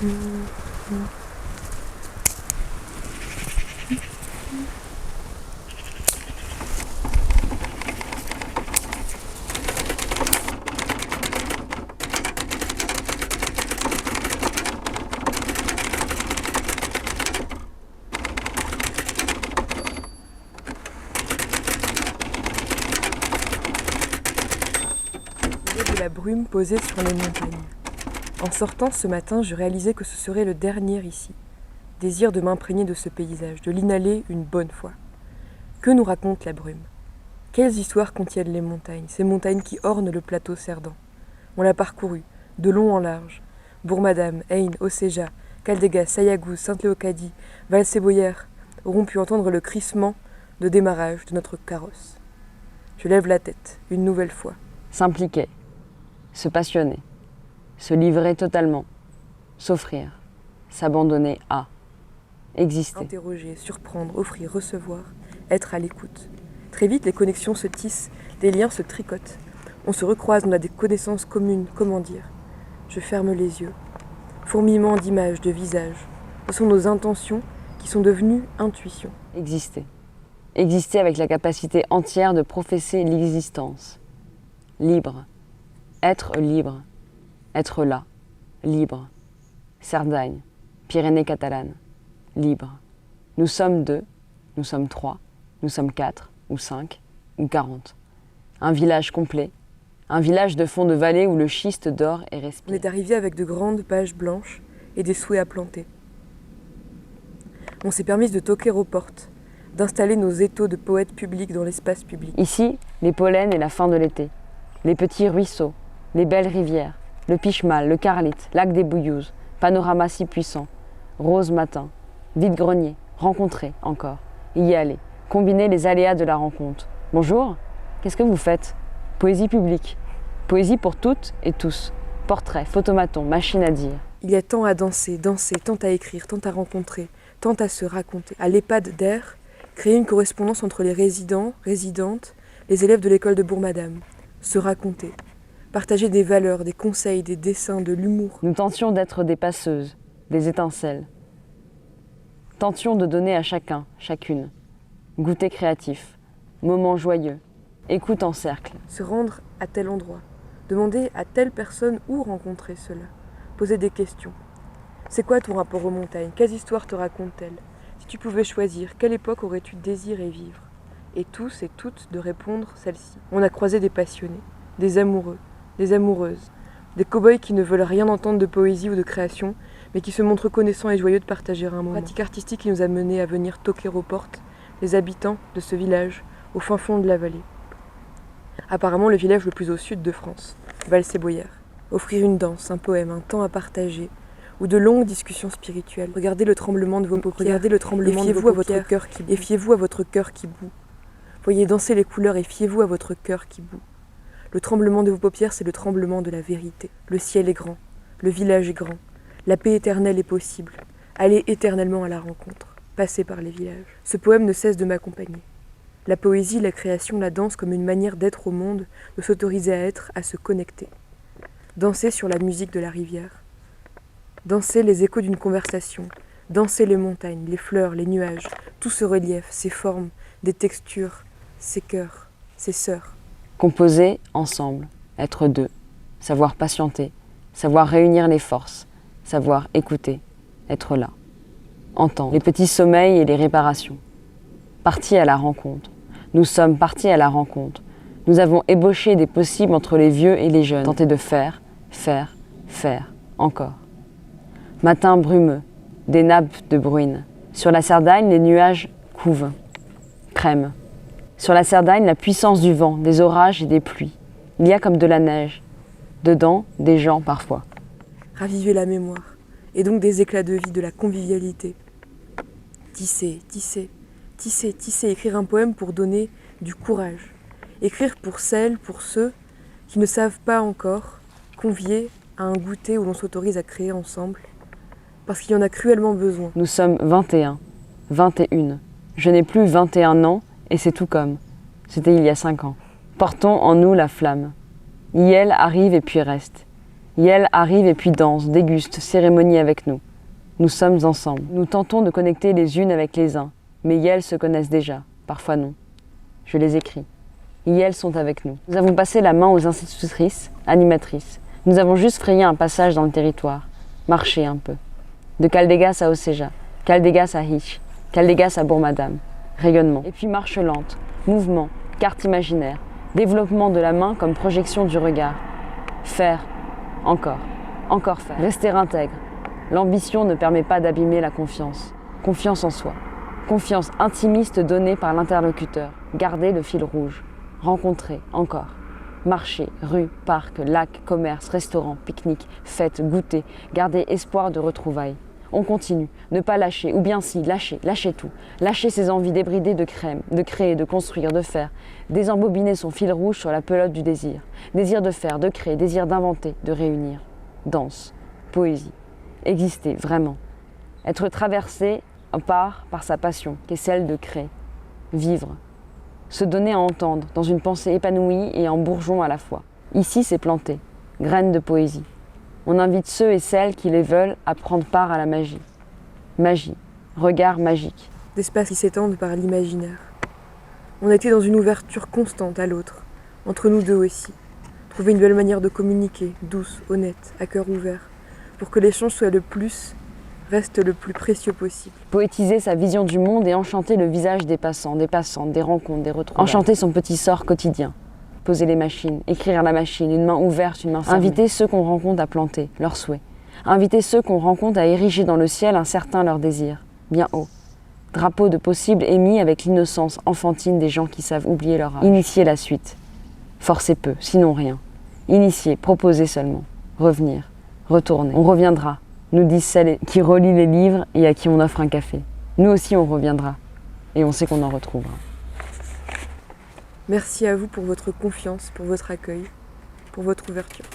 De la brume posée sur les montagnes. En sortant ce matin, je réalisais que ce serait le dernier ici. Désir de m'imprégner de ce paysage, de l'inhaler une bonne fois. Que nous raconte la brume? Quelles histoires contiennent les montagnes, ces montagnes qui ornent le plateau Cerdan? On l'a parcouru, de long en large. Bourg-Madame, Ain, Océja, Caldega, Sayagouz, Sainte-Léocadie, Valseboyère auront pu entendre le crissement de démarrage de notre carrosse. Je lève la tête, une nouvelle fois. S'impliquer, se passionner, se livrer totalement, s'offrir, s'abandonner à, exister. Interroger, surprendre, offrir, recevoir, être à l'écoute. Très vite, les connexions se tissent, des liens se tricotent. On se recroise, on a des connaissances communes, comment dire. Je ferme les yeux. Fourmillement d'images, de visages. Ce sont nos intentions qui sont devenues intuitions. Exister. Exister avec la capacité entière de professer l'existence. Libre. Être libre. Être là. Libre. Cerdagne. Pyrénées catalanes. Libre. Nous sommes 2, nous sommes 3, nous sommes 4, ou 5, ou 40. Un village complet. Un village de fond de vallée où le schiste dort et respire. On est arrivé avec de grandes pages blanches et des souhaits à planter. On s'est permis de toquer aux portes, d'installer nos étaux de poètes publics dans l'espace public. Ici, les pollens et la fin de l'été. Les petits ruisseaux, les belles rivières, le Pichemal, le Carlit, lac des Bouillouzes, panorama si puissant, rose matin, vide-grenier, rencontrer encore, y aller, combiner les aléas de la rencontre. Bonjour, qu'est-ce que vous faites? Poésie publique. Poésie pour toutes et tous. Portrait, photomaton, machine à dire. Il y a tant à danser, tant à écrire, tant à rencontrer, tant à se raconter. À l'EHPAD d'Air, créer une correspondance entre les résidents, résidentes, les élèves de l'école de Bourg-Madame. Se raconter. Partager des valeurs, des conseils, des dessins, de l'humour. Nous tentions d'être des passeuses, des étincelles. Tentions de donner à chacun, chacune. Goûter créatif, moment joyeux, écoute en cercle. Se rendre à tel endroit. Demander à telle personne où rencontrer cela. Poser des questions. C'est quoi ton rapport aux montagnes? Quelles histoires te racontent-elles? Si tu pouvais choisir, quelle époque aurais-tu désiré vivre? Et tous et toutes de répondre celle-ci. On a croisé des passionnés, des amoureux, des amoureuses, des cow-boys qui ne veulent rien entendre de poésie ou de création, mais qui se montrent reconnaissants et joyeux de partager un moment. Pratique artistique qui nous a menés à venir toquer aux portes les habitants de ce village, au fin fond de la vallée. Apparemment le village le plus au sud de France, Valseboyère. Offrir une danse, un poème, un temps à partager, ou de longues discussions spirituelles. Regardez le tremblement de vos paupières, regardez le tremblement de vos paupières, et fiez-vous à votre cœur qui bout. Voyez danser les couleurs et fiez-vous à votre cœur qui bout. Le tremblement de vos paupières, c'est le tremblement de la vérité. Le ciel est grand, le village est grand, la paix éternelle est possible. Allez éternellement à la rencontre, passez par les villages. Ce poème ne cesse de m'accompagner. La poésie, la création, la danse comme une manière d'être au monde, de s'autoriser à être, à se connecter. Danser sur la musique de la rivière. Danser les échos d'une conversation. Danser les montagnes, les fleurs, les nuages, tout ce relief, ces formes, des textures, ces cœurs, ces sœurs. Composer ensemble, être deux, savoir patienter, savoir réunir les forces, savoir écouter, être là, entendre les petits sommeils et les réparations. Partis à la rencontre. Nous sommes partis à la rencontre. Nous avons ébauché des possibles entre les vieux et les jeunes, tenté de faire, encore. Matin brumeux, des nappes de bruine. Sur la Cerdagne, les nuages couvent, crème. Sur la Cerdagne, la puissance du vent, des orages et des pluies. Il y a comme de la neige. Dedans, des gens parfois. Raviver la mémoire, et donc des éclats de vie, de la convivialité. Tisser, tisser, tisser, tisser, écrire un poème pour donner du courage. Écrire pour celles, pour ceux qui ne savent pas encore, convier à un goûter où l'on s'autorise à créer ensemble, parce qu'il y en a cruellement besoin. Nous sommes 21, 21. Je n'ai plus 21 ans et c'est tout comme. C'était il y a 5 ans. Portons en nous la flamme. Yel arrive et puis reste. Yel arrive et puis danse, déguste, cérémonie avec nous. Nous sommes ensemble. Nous tentons de connecter les unes avec les uns, mais Yel se connaissent déjà, parfois non. Je les écris. Yel sont avec nous. Nous avons passé la main aux institutrices, animatrices. Nous avons juste frayé un passage dans le territoire, marché un peu. De Caldegas à Oceja, Caldegas à Hiche, Caldegas à Bourg-Madame. Rayonnement. Et puis marche lente, mouvement, carte imaginaire, développement de la main comme projection du regard. Faire, encore faire. Rester intègre. L'ambition ne permet pas d'abîmer la confiance. Confiance en soi. Confiance intimiste donnée par l'interlocuteur. Garder le fil rouge. Rencontrer, encore. Marché, rue, parc, lac, commerce, restaurant, pique-nique, fête, goûter. Garder espoir de retrouvailles. On continue, ne pas lâcher, ou bien si, lâcher tout. Lâcher ses envies débridées de crème, de créer, de construire, de faire. Désembobiner son fil rouge sur la pelote du désir. Désir de faire, de créer, désir d'inventer, de réunir. Danse, poésie. Exister, vraiment. Être traversé par sa passion, qui est celle de créer. Vivre. Se donner à entendre, dans une pensée épanouie et en bourgeon à la fois. Ici, c'est planté. Graines de poésie. On invite ceux et celles qui les veulent à prendre part à la magie. Magie, regard magique. D'espaces qui s'étendent par l'imaginaire. On a été dans une ouverture constante à l'autre, entre nous deux aussi. Trouver une belle manière de communiquer, douce, honnête, à cœur ouvert, pour que l'échange soit reste le plus précieux possible. Poétiser sa vision du monde et enchanter le visage des passants, des passantes, des rencontres, des retrouvailles. Enchanter son petit sort quotidien. Poser les machines, écrire à la machine, une main ouverte, une main fermée. Inviter ceux qu'on rencontre à planter, leurs souhaits. Inviter ceux qu'on rencontre à ériger dans le ciel un certain leur désir, bien haut. Drapeau de possible émis avec l'innocence enfantine des gens qui savent oublier leur âge. Initier la suite. Forcer peu, sinon rien. Initier, proposer seulement. Revenir, retourner. On reviendra, nous disent celles qui relient les livres et à qui on offre un café. Nous aussi on reviendra, et on sait qu'on en retrouvera. Merci à vous pour votre confiance, pour votre accueil, pour votre ouverture.